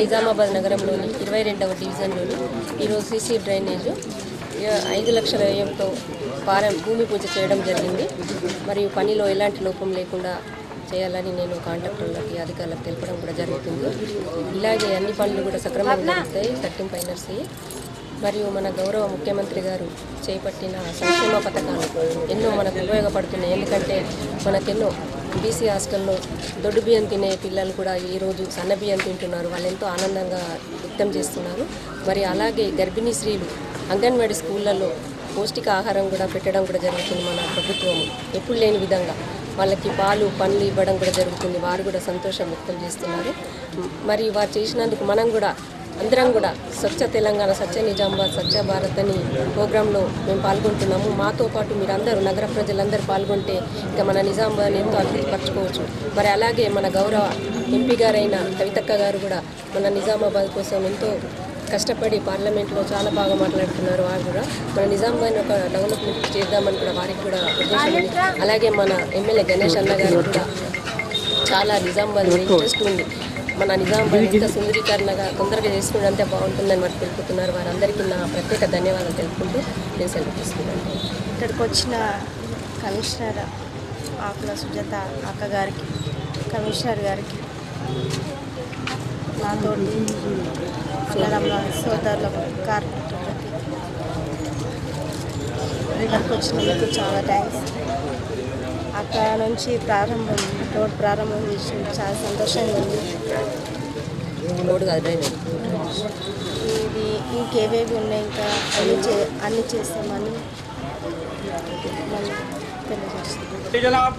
నిజామాబాద్ నగరంలోని 22వ డివిజన్లోని ఈరోజు సీసీ డ్రైనేజు 5 లక్షల వ్యయంతో భూమి పూజ చేయడం జరిగింది. మరియు పనిలో ఎలాంటి లోపం లేకుండా చేయాలని నేను కాంట్రాక్టర్లకి అధికారులకు తెలపడం కూడా జరుగుతుంది. ఇలాగే అన్ని పనులు కూడా సక్రమంగా జరుగుతాయి, కట్టింపు అయినర్సీ. మరియు మన గౌరవ ముఖ్యమంత్రి గారు చేపట్టిన సంక్షేమ పథకాలు ఎన్నో మనకు ఉపయోగపడుతున్నాయి. ఎందుకంటే మనకెన్నో బీసీ హాస్టల్లో దొడ్డు బియ్యం తినే పిల్లలు కూడా ఈరోజు సన్న బియ్యం తింటున్నారు. వాళ్ళు ఎంతో ఆనందంగా వ్యక్తం చేస్తున్నారు. మరి అలాగే గర్భిణీ స్త్రీలు అంగన్వాడీ స్కూళ్ళల్లో పౌష్టిక ఆహారం కూడా పెట్టడం కూడా జరుగుతుంది. మన ప్రభుత్వము ఎప్పుడు లేని విధంగా వాళ్ళకి పాలు పండ్లు ఇవ్వడం కూడా జరుగుతుంది. వారు కూడా సంతోషం వ్యక్తం చేస్తున్నారు. మరి వారు చేసినందుకు మనం కూడా అందరం కూడా స్వచ్ఛ తెలంగాణ, స్వచ్ఛ నిజామాబాద్, స్వచ్ఛ భారత్ అని ప్రోగ్రాంలో మేము పాల్గొంటున్నాము. మాతో పాటు మీరందరూ నగర ప్రజలందరూ పాల్గొంటే ఇంకా మన నిజామాబాద్ని ఎంతో అభివృద్ధిపరచుకోవచ్చు. మరి అలాగే మన గౌరవ ఎంపీ గారైన కవితక్క గారు కూడా మన నిజామాబాద్ కోసం ఎంతో కష్టపడి పార్లమెంట్లో చాలా బాగా మాట్లాడుతున్నారు. వారు కూడా మన నిజామాబాద్ని ఒక డెవలప్మెంట్ చేద్దామని కూడా వారికి కూడా ఉద్దేశం ఉంది. అలాగే మన ఎమ్మెల్యే గణేష్ అన్న గారు కూడా చాలా నిజామాబాద్ ఇంట్రెస్ట్ ఉంది. మన నిజామాబాద్ ఎంత సుందరీకరణగా తొందరగా చేసుకుంటే బాగుంటుందని వారు తెలుపుతున్నారు. వారందరికీ నా ప్రత్యేక ధన్యవాదాలు తెలుపుకుంటూ నేను సెలవు తీసుకున్నాను. ఇక్కడికి వచ్చిన కమిషనర్ ఆకుల సుజాత అక్క గారికి, కమిషనర్ గారికి, నాతోటి అన్నదమ్ముల సోదరులకు, కార్పొరేటర్లకి ఇక్కడికి వచ్చినందుకు చాలా థ్యాంక్స్. అక్కడ నుంచి రోడ్ ప్రారంభం చేసి చాలా సంతోషంగా ఉంది. ఇది ఇంకేవేవి ఉన్నాయి ఇంకా అన్ని చేస్తామని తెలియజేస్తాం. जनाब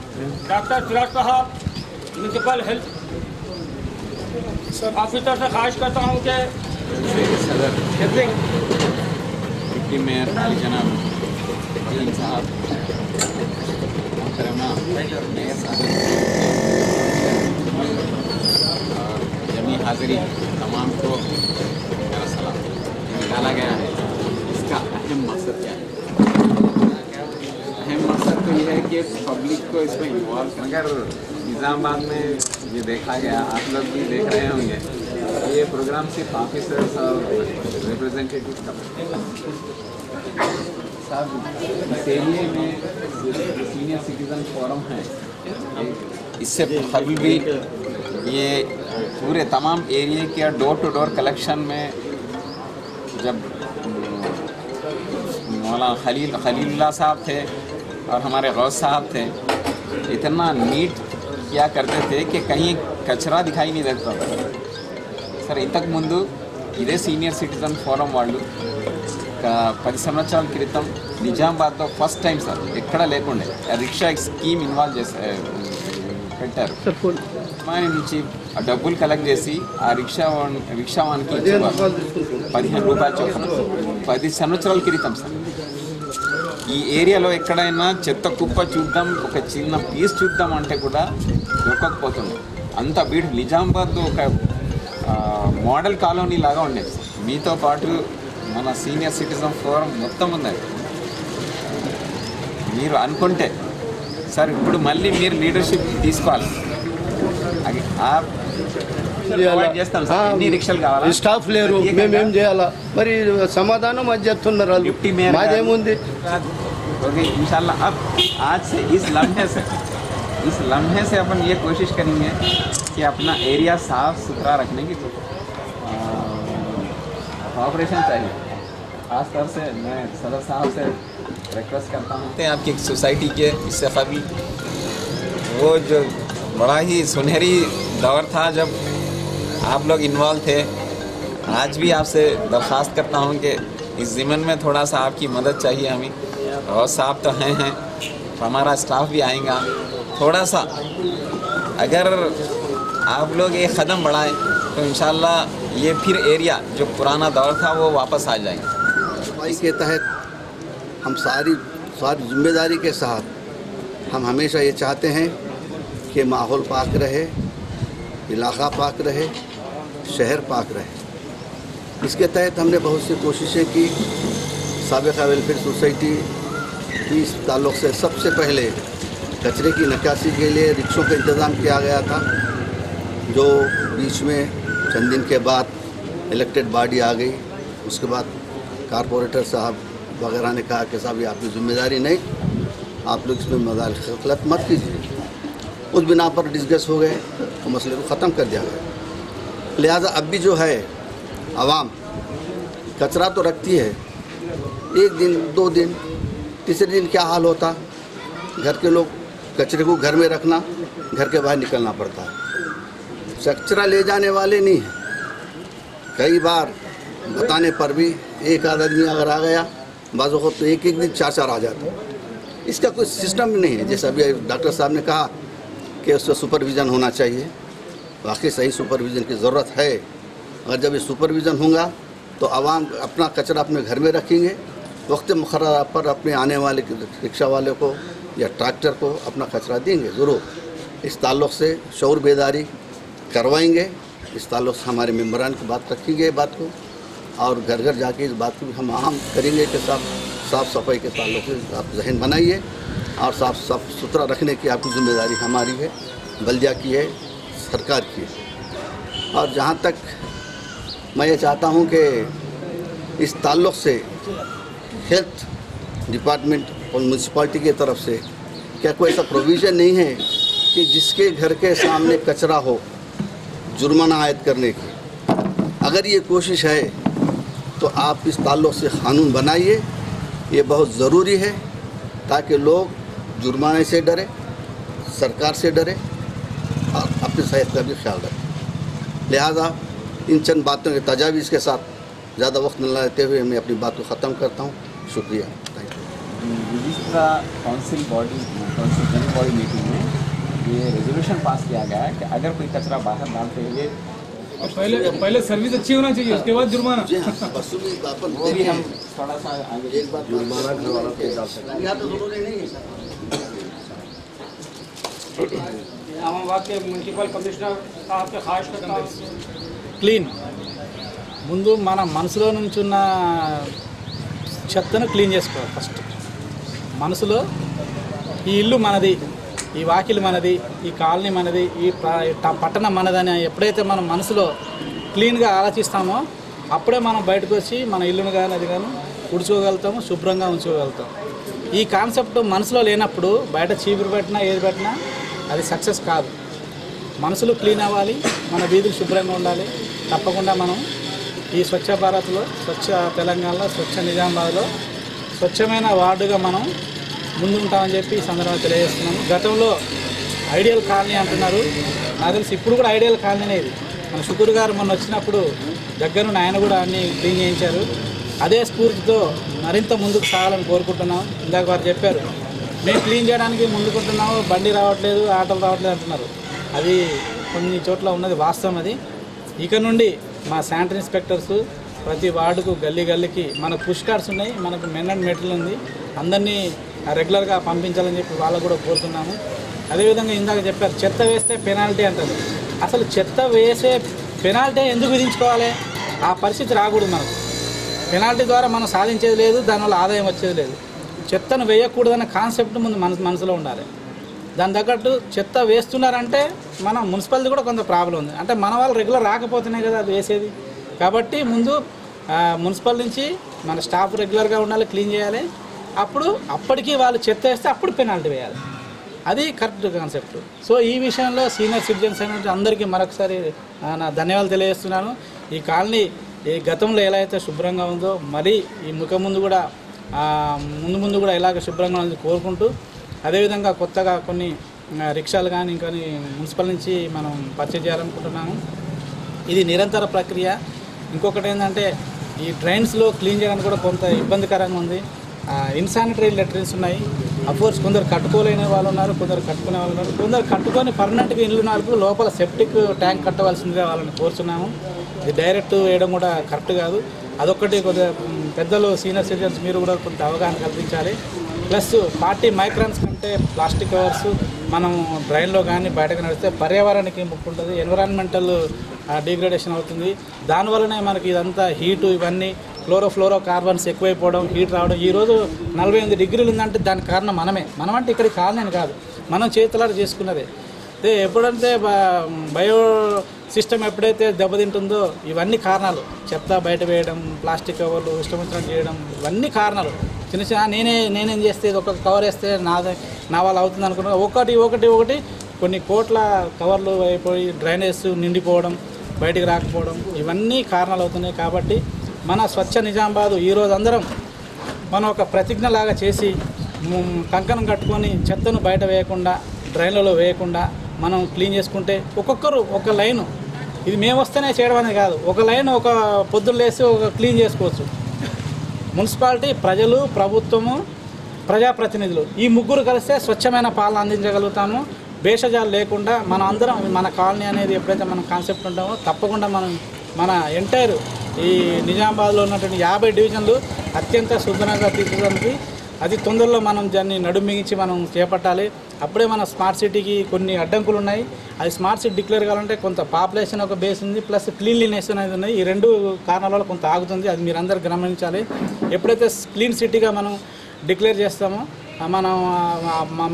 डॉक्टर सिराज साहब म्यूनसिपल हेल्थ ऑफिसर से ख्वाहिश करता हूँ कि सदर डिप्टी मेयर जनाब साहब जमी हाजिरी तमाम को मेरा सलाम। निकाला गया है, इसका अहम मकसद क्या है? अहम मकसद तो ये है कि पब्लिक को इसमें इन्वॉल्व अगर निज़ामाबाद में ये देखा गया, आप लोग भी देख रहे होंगे, ये प्रोग्राम सिर्फ ऑफिसर्स और रिप्रेजेंटेटिव का इस एरिए में सीनियर सिटीजन फोरम है। इससे कभी भी ये पूरे तमाम एरिए के डोर टू डोर कलेक्शन में जब मौलाना खलीलुल्लाह साहब थे और हमारे गौस साहब थे, इतना नीट किया करते थे कि कहीं कचरा दिखाई नहीं देता था। सर इंतक मुंदु इदे सीनियर सिटीजन फोरम वाळ्ळु 10 సంవత్సరాల క్రితం నిజామాబాద్లో ఫస్ట్ టైం సార్ ఎక్కడ లేకుండే రిక్షా స్కీమ్ ఇన్వాల్వ్ చేసి పెట్టారు. మన నుంచి డబ్బులు కలెక్ట్ చేసి ఆ రిక్షావానికి 15 రూపాయలు చొప్పున 10 సంవత్సరాల క్రితం సార్. ఈ ఏరియాలో ఎక్కడైనా చెత్త కుప్ప చూద్దాం, ఒక చిన్న పీస్ చూద్దాం అంటే కూడా దొరకకపోతుంది. అంత బీడ్ నిజామాబాద్లో ఒక మోడల్ కాలనీ లాగా ఉండేది. మీతో పాటు మన సీనియర్ సిటిజన్ ఫోరం మొత్తం ఉన్నది. మీరు అనుకుంటే సార్ ఇప్పుడు మళ్ళీ మీరు లీడర్షిప్ తీసుకోవాలి. చేస్తాం సార్, ఎన్ని రిక్షాలు కావాలి, స్టాఫ్ లేరు, మేమేం చేయాలా? మరి సమాధానం అది చెప్తున్నారు. మాదేముంది? ओके इंशाल्लाह अब आज से इस लम्हे से अपन ये कोशिश करेंगे कि अपना एरिया साफ सुथरा रखने की कोऑपरेशन चाहिए। खासतौर से मैं सदर साहब से रिक्वेस्ट करता हूँ कि आपकी सोसाइटी के इससे कभी वो जो बड़ा ही सुनहरी दौर था जब आप लोग इन्वॉल्व थे, आज भी आपसे दरख्वास्त करता हूँ कि इस ज़िम्मन में थोड़ा सा आपकी मदद चाहिए हमें। और साहब तो हैं हमारा स्टाफ भी आएगा, थोड़ा सा अगर आप लोग एक कदम बढ़ाएं तो इंशाल्लाह ये फिर एरिया जो पुराना दौर था वो वापस आ जाएंगे। सफाई के तहत हम सारी जिम्मेदारी के साथ हम हमेशा ये चाहते हैं कि माहौल पाक रहे, इलाका पाक रहे, शहर पाक रहे। इसके तहत हमने बहुत सी कोशिशें की। साबिका वेलफेयर सोसाइटी इस ताल्लुक़ से सबसे पहले कचरे की निकासी के लिए रिक्शों का इंतज़ाम किया गया था, जो बीच में चंद दिन के बाद इलेक्टेड बॉडी आ गई। उसके बाद कारपोरेटर साहब वगैरह ने कहा कि साहब ये आपकी जिम्मेदारी नहीं, आप लोग इसमें मदाखलत मत कीजिए। उस बिना पर डिस्कस हो गए तो मसले को ख़त्म कर दिया गया। लिहाजा अब भी जो है आवाम कचरा तो रखती है, एक दिन 2 दिन तीसरे दिन क्या हाल होता, घर के लोग कचरे को घर में रखना, घर के बाहर निकलना पड़ता है। कचरा ले जाने वाले नहीं हैं, कई बार बताने पर भी एक आध आदमी अगर आ गया, बाज़ वक़्त तो एक दिन 4 आ जाते हैं। इसका कोई सिस्टम नहीं है। जैसा अभी डॉक्टर साहब ने कहा कि उसका सुपरविज़न होना चाहिए, वाकई सही सुपरविज़न की ज़रूरत है। अगर जब ये सुपरविज़न होगा तो आवाम अपना कचरा अपने घर में रखेंगे, वक्त मुकर्रर पर अपने आने वाले रिक्शा वाले को या ट्रैक्टर को अपना कचरा देंगे ज़रूर। इस ताल्लुक़ से शऊर बेदारी करवाएंगे, इस ताल्लुक़ से हमारे मेम्बरान की बात रखेंगे बात को, और घर घर जाके इस बात को भी हम अहम करेंगे कि साफ़ सफाई के ताल्लुक़ से आप जहन बनाइए और साफ़ सुथरा रखने की आपकी जिम्मेदारी हमारी है, बल्दिया की है, सरकार की है। और जहाँ तक मैं ये चाहता हूँ कि इस ताल्लुक़ से हेल्थ डिपार्टमेंट और म्यूनसिपाल्टी की तरफ से क्या कोई ऐसा प्रोविज़न नहीं है कि जिसके घर के सामने कचरा हो जुर्माना आयद करने की? अगर ये कोशिश है तो आप इस ताल्लुक़ से क़ानून बनाइए, ये बहुत ज़रूरी है ताकि लोग जुर्माने से डरे, सरकार से डरे और अपनी सेहत का भी ख्याल रखें। लिहाजा इन चंद बातों के तजावीज़ के साथ ज़्यादा वक्त न लेते हुए मैं अपनी बात को ख़त्म करता हूँ। शुक्रिया। काउंसिल जनरल बॉडी मीटिंग में ये रेजोल्यूशन पास किया गया है कि अगर कोई कचरा बाहर डालते हुए पहले सर्विस अच्छी होना चाहिए, उसके बाद जुर्माना। वो भी हम थोड़ा सा आगे एक बात जुर्माना घरवालों पे डाल सकते हैं। इस्लामाबाद के म्यूनसिपल कमिश्नर साहब के ख्वाहिश करता हूँ క్లీన్ ముందు మన మనసులో నుంచి ఉన్న చెత్తను క్లీన్ చేసుకోవాలి. ఫస్ట్ మనసులో ఈ ఇల్లు మనది, ఈ వాకిలి మనది, ఈ కాలనీ మనది, ఈ పట్టణం మనదని ఎప్పుడైతే మనం మనసులో క్లీన్గా ఆలోచిస్తామో అప్పుడే మనం బయటకు వచ్చి మన ఇల్లును కానీ అది కానీ ఉడుచుకోగలుగుతాము, శుభ్రంగా ఉంచుకోగలుగుతాం. ఈ కాన్సెప్ట్ మనసులో లేనప్పుడు బయట చీపురు పెట్టినా ఏది పెట్టినా అది సక్సెస్ కాదు. మనసులు క్లీన్ అవ్వాలి, మన వీధులు శుభ్రంగా ఉండాలి. తప్పకుండా మనం ఈ స్వచ్ఛ భారత్లో, స్వచ్ఛ తెలంగాణలో, స్వచ్ఛ నిజామాబాద్లో స్వచ్ఛమైన వార్డుగా మనం ముందుంటామని చెప్పి ఈ సందర్భంగా తెలియజేస్తున్నాము. గతంలో ఐడియల్ కాలనీ అంటున్నారు, నాకు తెలిసి ఇప్పుడు కూడా ఐడియల్ కాలనీనే ఇది. మన శుకూర్ గారు మొన్న వచ్చినప్పుడు దగ్గరున్న ఆయన కూడా అన్నీ క్లీన్ చేయించారు. అదే స్ఫూర్తితో మరింత ముందుకు సాగాలని కోరుకుంటున్నాం. ఇందాక వారు చెప్పారు మేము క్లీన్ చేయడానికి ముందుకుంటున్నాము, బండి రావట్లేదు, ఆటోలు రావట్లేదు అంటున్నారు. అది కొన్ని చోట్ల ఉన్నది వాస్తవం. అది ఇక నుండి మా శానిటరీ ఇన్స్పెక్టర్స్ ప్రతి వార్డుకు గల్లీ గల్లీకి మనకు పుష్ కార్డ్స్ ఉన్నాయి, మనకు మెన్ అండ్ మెటీరియల్ ఉంది, అందరినీ రెగ్యులర్గా పంపించాలని చెప్పి వాళ్ళకు కూడా కోరుతున్నాము. అదేవిధంగా ఇందాక చెప్పారు చెత్త వేస్తే పెనాల్టీ అంటారు. అసలు చెత్త వేసే పెనాల్టీ ఎందుకు విధించుకోవాలి? ఆ పరిస్థితి రాకూడదు. మనకు పెనాల్టీ ద్వారా మనం సాధించేది లేదు, దానివల్ల ఆదాయం వచ్చేది లేదు. చెత్తను వేయకూడదన్న కాన్సెప్ట్ ముందు మనసులో ఉండాలి. దాని తగ్గట్టు చెత్త వేస్తున్నారంటే మన మున్సిపాలిటీ కూడా కొంత ప్రాబ్లం ఉంది. అంటే మన వాళ్ళు రెగ్యులర్ రాకపోతేనే కదా అది వేసేది. కాబట్టి ముందు మున్సిపల్ నుంచి మన స్టాఫ్ రెగ్యులర్గా ఉండాలి, క్లీన్ చేయాలి. అప్పటికి వాళ్ళు చెత్త వేస్తే అప్పుడు పెనాల్టీ వేయాలి. అది కరెక్ట్ కాన్సెప్ట్. సో ఈ విషయంలో సీనియర్ సిటిజన్స్ అయిన అందరికీ మరొకసారి నా ధన్యవాదాలు తెలియజేస్తున్నాను. ఈ కాలనీ ఈ గతంలో ఎలా అయితే శుభ్రంగా ఉందో మరి ఈ ముందు కూడా ముందు కూడా ఇలాగ శుభ్రంగా ఉందని కోరుకుంటూ, అదేవిధంగా కొత్తగా కొన్ని రిక్షాలు కానీ ఇంకా మున్సిపల్ నుంచి మనం పర్చేజ్ చేయాలనుకుంటున్నాము. ఇది నిరంతర ప్రక్రియ. ఇంకొకటి ఏంటంటే ఈ డ్రైన్స్లో క్లీన్ చేయడానికి కూడా కొంత ఇబ్బందికరంగా ఉంది. ఇన్సానిటరీ లెటరీన్స్ ఉన్నాయి. అఫ్కోర్స్ కొందరు కట్టుకోలేని వాళ్ళు ఉన్నారు, కొందరు కట్టుకునే వాళ్ళు ఉన్నారు, కొందరు కట్టుకొని పర్మనెంట్గా ఇల్లు నాలుగు లోపల సెప్టిక్ ట్యాంక్ కట్టవలసిందిగా వాళ్ళని కోరుచున్నాము. ఇది డైరెక్ట్ వేయడం కూడా కరెక్ట్ కాదు. అదొక్కటి కొద్దిగా పెద్దలు సీనియర్ సిటిజన్స్ మీరు కూడా కొంత అవగాహన కల్పించాలి. ప్లస్ 40 మైక్రాన్స్ కంటే ప్లాస్టిక్ కవర్స్ మనం డ్రైన్లో కానీ బయటకు నడిస్తే పర్యావరణానికి ముప్పు ఉంటుంది, ఎన్విరాన్మెంటల్ డిగ్రేడేషన్ అవుతుంది. దానివల్లనే మనకి ఇదంతా హీటు ఇవన్నీ ఫ్లోరో కార్బన్స్ ఎక్కువైపోవడం, హీట్ రావడం. ఈరోజు 48 డిగ్రీలు ఉందంటే దానికి కారణం మనం అంటే ఇక్కడికి కారణం కాదు, మనం చేతులారా చేసుకున్నదే. అదే ఎప్పుడంటే బయో సిస్టమ్ ఎప్పుడైతే దెబ్బతింటుందో ఇవన్నీ కారణాలు, చెత్త బయట వేయడం, ప్లాస్టిక్ కవర్లు ఇష్టం చేయడం, ఇవన్నీ కారణాలు. చిన్న చిన్న నేనేం చేస్తే ఒక కవర్ వేస్తే నా వల్ల అవుతుంది అనుకున్నా ఒకటి కొన్ని కోట్ల కవర్లు అయిపోయి డ్రైనేజ్ నిండిపోవడం, బయటికి రాకపోవడం, ఇవన్నీ కారణాలు అవుతున్నాయి. కాబట్టి మన స్వచ్ఛ నిజామాబాద్ ఈరోజు అందరం మనం ఒక ప్రతిజ్ఞలాగా చేసి కంకణం కట్టుకొని చెత్తను బయట వేయకుండా, డ్రైన్లలో వేయకుండా మనం క్లీన్ చేసుకుంటే ఒక్కొక్కరు ఒక లైను, ఇది మేము వస్తేనే చేయడం అనేది కాదు, ఒక లైన్ ఒక పొద్దున్న లేసి ఒక క్లీన్ చేసుకోవచ్చు. మున్సిపాలిటీ, ప్రజలు, ప్రభుత్వము, ప్రజాప్రతినిధులు ఈ ముగ్గురు కలిస్తే స్వచ్ఛమైన పాలన అందించగలుగుతాము. భేషజాలు లేకుండా మనం అందరం మన కాలనీ అనేది ఎప్పుడైతే మనం కాన్సెప్ట్ ఉంటామో తప్పకుండా మన ఎంటైర్ ఈ నిజామాబాద్లో ఉన్నటువంటి 50 డివిజన్లు అత్యంత శుభ్రంగా తీర్చడానికి అతి తొందరలో మనం దాన్ని నడుమిగించి మనం చేపట్టాలి. అప్పుడే మన స్మార్ట్ సిటీకి కొన్ని అడ్డంకులు ఉన్నాయి. అది స్మార్ట్ సిటీ డిక్లేర్ కావాలంటే కొంత పాపులేషన్ ఒక బేస్ ఉంది, ప్లస్ క్లీన్లీనెస్ అనేది ఉన్నాయి. ఈ 2 కారణాల వల్ల కొంత ఆగుతుంది. అది మీరందరూ గమనించాలి. ఎప్పుడైతే క్లీన్ సిటీగా మనం డిక్లేర్ చేస్తామో మనం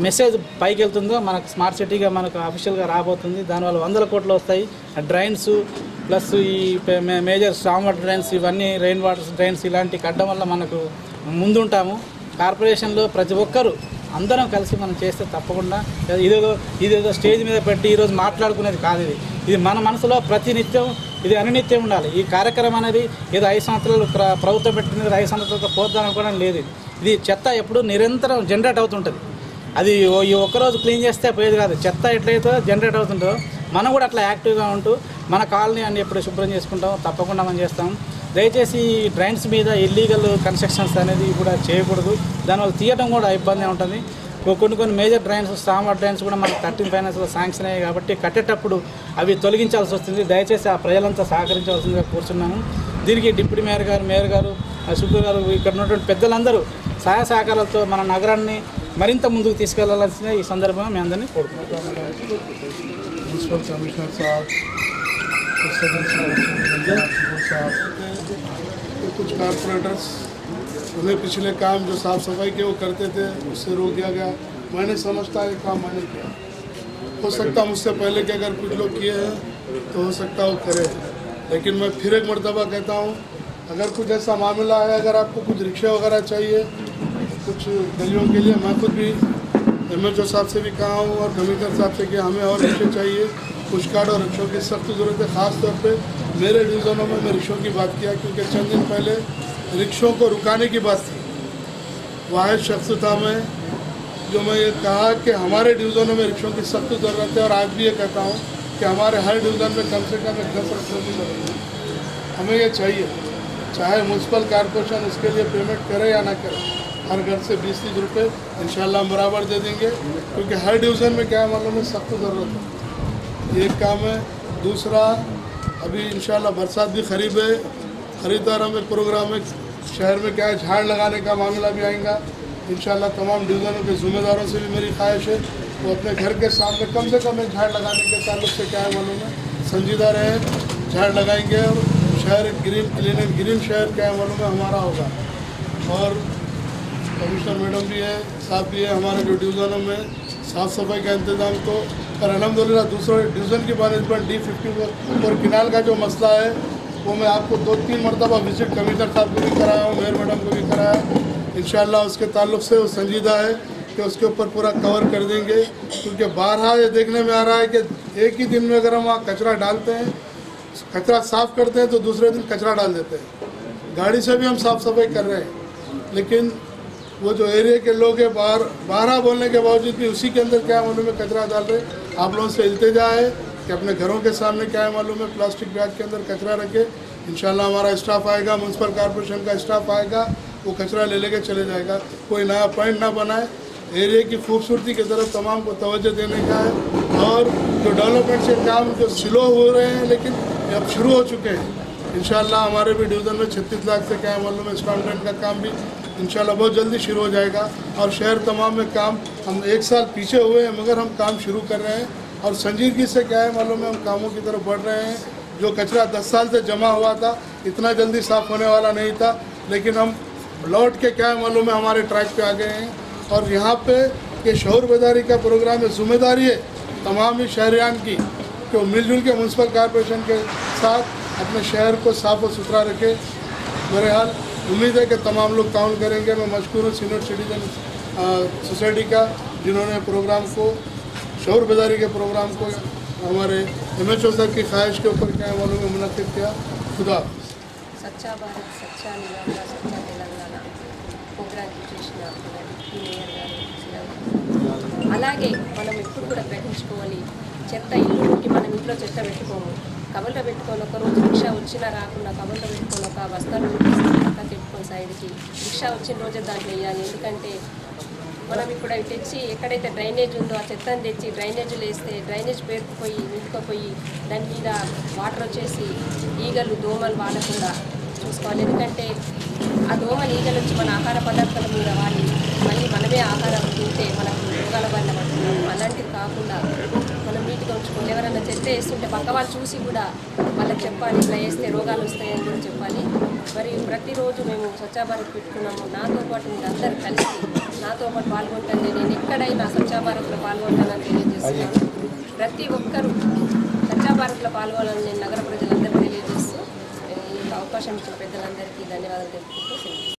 మెసేజ్ పైకి వెళ్తుందో మనకు స్మార్ట్ సిటీగా మనకు అఫీషియల్గా రాబోతుంది. దానివల్ల 100 కోట్లు వస్తాయి. డ్రైన్స్ ప్లస్ ఈ మేజర్ స్టామ్ వాటర్ డ్రైన్స్, ఇవన్నీ రెయిన్ వాటర్ డ్రైన్స్ ఇలాంటి కట్టడం వల్ల మనకు ముందుంటాము. కార్పొరేషన్లో ప్రతి ఒక్కరూ అందరం కలిసి మనం చేస్తే తప్పకుండా ఇదేదో స్టేజ్ మీద పెట్టి ఈరోజు మాట్లాడుకునేది కాదు. ఇది మన మనసులో ప్రతినిత్యం, ఇది అనునిత్యం ఉండాలి. ఈ కార్యక్రమం అనేది ఏదో 5 సంవత్సరాలు ప్రభుత్వం పెట్టినది 5 సంవత్సరాలతో పోతాననుకోవడం లేదు. ఇది చెత్త ఎప్పుడు నిరంతరం జనరేట్ అవుతుంటుంది. అది ఈ ఒక్కరోజు క్లీన్ చేస్తే పోయేది కాదు. చెత్త ఎట్లయితే జనరేట్ అవుతుందో మనం కూడా అట్లా యాక్టివ్గా ఉంటూ మన కాలనీ అన్ని ఎప్పుడు శుభ్రం చేసుకుంటాం, తప్పకుండా మనం చేస్తాం. దయచేసి డ్రైన్స్ మీద ఇల్లీగల్ కన్స్ట్రక్షన్స్ అనేది కూడా చేయకూడదు. దానివల్ల తీయడం కూడా ఇబ్బంది ఉంటుంది. కొన్ని మేజర్ డ్రైన్స్, స్టామ్ డ్రైన్స్ కూడా మనకు 13 ఫైనాన్స్లో శాంక్షన్ అయ్యాయి కాబట్టి కట్టేటప్పుడు అవి తొలగించాల్సి వస్తుంది. దయచేసి ఆ ప్రజలంతా సహకరించవలసిందిగా కోరుతున్నాను. దీనికి డిప్యూటీ మేయర్ గారు, సుబ్బు గారు, ఇక్కడ ఉన్నటువంటి పెద్దలందరూ సహాయ సహకారాలతో మన నగరాన్ని మరింత ముందుకు తీసుకెళ్లాల్సిందే ఈ సందర్భంగా మీ అందరినీ కోరుకుంటున్నాం. म्यूनसिपल कमिश्नर साहब, कुछ कारपोरेटर्स, उन्हें पिछले काम जो साफ़ सफाई के वो करते थे उससे रोक दिया गया। मैंने समझता है काम मैंने किया, हो सकता मुझसे पहले के अगर कुछ लोग किए हैं तो हो सकता वो करे, लेकिन मैं फिर एक मरतबा कहता हूँ, अगर कुछ ऐसा मामला है, अगर आपको कुछ रिक्शे वगैरह चाहिए कुछ गलियों के लिए, मैं खुद भी MHO साहब से भी कहा हूँ और कमिश्नर साहब से कि हमें और रिक्शे चाहिए। पुश कार्ड और रिक्शों की सख्त ज़रूरत है। ख़ास तौर पे मेरे डिवीज़नों में मैं रिक्शों की बात किया, क्योंकि चंद दिन पहले रिक्शों को रुकाने की बात थी। वाहिद शख्स था मैं जो मैं ये कहा कि हमारे डिवीज़नों में रिक्शों की सख्त ज़रूरत है, और आज भी ये कहता हूँ कि हमारे हर डिवीज़न में कम से कम 10 रिक्शों की ज़रूरत है। हमें ये चाहिए, चाहे म्यूनसिपल कॉर्पोरेशन इसके लिए पेमेंट करे या ना करे, हर घर से 20-30 रुपये इंशाल्लाह हम बराबर दे देंगे, क्योंकि हर डिवीज़न में क्या है मालूम है, सख्त ज़रूरत है। ये एक काम है। दूसरा, अभी इंशाल्लाह बरसात भी करीब है, खरीदार में प्रोग्राम है, शहर में क्या है झाड़ लगाने का मामला भी आएगा। इंशाल्लाह तमाम डिवीज़नों के ज़िम्मेदारों से भी मेरी ख्वाहिश है वो अपने घर के सामने कम से कम एक झाड़ लगाने के ताल्लुक से क्या है मालूम है संजीदा रहे, झाड़ लगाएंगे और शहर ग्रीन क्लीन एंड ग्रीन शहर क्या है मालूम है हमारा होगा। और कमिश्नर मैडम भी है, साहब भी है, हमारे जो डिवीज़नों में साफ़ सफाई का इंतज़ाम तो पर अलहमदिल्ला दूसरे डिवीज़न की बनस्बत D54 और किनाल का जो मसला है वो मैं आपको 2-3 मरतबा विजिट कमिश्नर साहब को भी कराया हूँ, मेयर मैडम को भी कराया। इंशाल्लाह उसके ताल्लुक से वो संजीदा है कि उसके ऊपर पूरा कवर कर देंगे, क्योंकि बारहा ये देखने में आ रहा है कि एक ही दिन में अगर हम वहाँ कचरा डालते हैं, कचरा साफ़ करते हैं तो दूसरे दिन कचरा डाल देते हैं। गाड़ी से भी हम साफ़ सफाई कर रहे हैं, लेकिन वो जो एरिया के लोग हैं बारहा बोलने के बावजूद भी उसी के अंदर क्या मालूम है कचरा डाल रहे। आप लोगों से इल्तिजा है कि अपने घरों के सामने क्या है मालूम है प्लास्टिक बैग के अंदर कचरा रखे। इंशाल्लाह हमारा स्टाफ आएगा, म्यूनसिपल कॉर्पोरेशन का स्टाफ आएगा, वो कचरा ले लेके चले जाएगा। कोई नया पॉइंट ना बनाए, एरिया की खूबसूरती की तरफ तमाम को तवज्जो देने का है। और जो डेवलपमेंट के काम जो स्लो हो रहे हैं लेकिन अब शुरू हो चुके हैं, इंशाल्लाह हमारे भी डिवीज़न में 36 लाख से क्या है मालूम है स्टॉन ड्रेन का काम भी इंशाल्लाह बहुत जल्दी शुरू हो जाएगा। और शहर तमाम में काम हम 1 साल पीछे हुए हैं मगर हम काम शुरू कर रहे हैं और संजीदगी से क्या है मालूम है हम कामों की तरफ बढ़ रहे हैं। जो कचरा 10 साल से जमा हुआ था इतना जल्दी साफ़ होने वाला नहीं था, लेकिन हम लौट के क्या है मालूम है हमारे ट्रैक पे आ गए हैं। और यहाँ पे ये शऊर बेदारी का प्रोग्राम है, जिम्मेदारी है तमाम ही शहरियान की कि वो मिलजुल के म्यूनसिपल कॉरपोरेशन के साथ अपने शहर को साफ और सुथरा रखे। बहरहाल उम्मीद है कि तमाम लोग ताउन करेंगे। मैं मशकूर हूँ सीनियर सिटीजन सोसाइटी का, जिन्होंने प्रोग्राम को, शौर बेदारी के प्रोग्राम को हमारे MHO सर की ख्वाहिश के ऊपर क्या वालों में मुनक़िद किया। खुदा స్వచ్ఛ భారత్ స్వచ్ఛ నిలంగా స్వచ్ఛ తెలంగాణ ప్రోగ్రాంకి చూసిన మేయర్ గారు అలాగే మనం ఎప్పుడు కూడా గ్రహించుకోవాలి, చెత్త ఇల్లుకి మనం ఇంట్లో చెత్త పెట్టుకోము, కబర్లో పెట్టుకొని ఒకరోజు రిక్షా వచ్చినా రాకుండా కబర్లో పెట్టుకొని ఒక బస్తాలు పక్కన పెట్టుకొని సైడ్కి రిక్షా వచ్చిన రోజే దాంట్లో వేయాలి. ఎందుకంటే మనం ఇప్పుడు అవి తెచ్చి ఎక్కడైతే డ్రైనేజ్ ఉందో ఆ చెత్తను తెచ్చి డ్రైనేజీలు వేస్తే డ్రైనేజ్ పేరుకుపోయి నిండుకుపోయి దాని మీద వాటర్ వచ్చేసి ఈగలు దోమలు వాడకుండా చూసుకోవాలి. ఎందుకంటే ఆ దోమలు ఈగలు వచ్చి మన ఆహార పదార్థాల మీద వాడి మళ్ళీ మనమే ఆహారం తింటే మనకు రోగాల బారిన పడుతున్నాము. అలాంటివి కాకుండా మనం నీట్గా ఉంచుకోవాలి. ఎవరైనా చెత్త వేస్తుంటే పక్క వాళ్ళు చూసి కూడా వాళ్ళకి చెప్పాలి, ఇట్లా వేస్తే రోగాలు వస్తాయని కూడా చెప్పాలి. మరియు ప్రతిరోజు మేము స్వచ్ఛ భారత్ పెట్టుకున్నాము. నాతో పాటు మీరు అందరూ కలిసి నాతో పాటు పాల్గొంటాను. నేను ఎక్కడైనా స్వచ్ఛ భారత్లో పాల్గొంటానని తెలియజేస్తున్నాను. ప్రతి ఒక్కరూ స్వచ్ఛ భారత్లో పాల్గొనాలని నేను నగర ప్రజలందరూ తెలియజేస్తూ ఈ అవకాశం ఇచ్చిన పెద్దలందరికీ ధన్యవాదాలు తెలుపుకుంటూ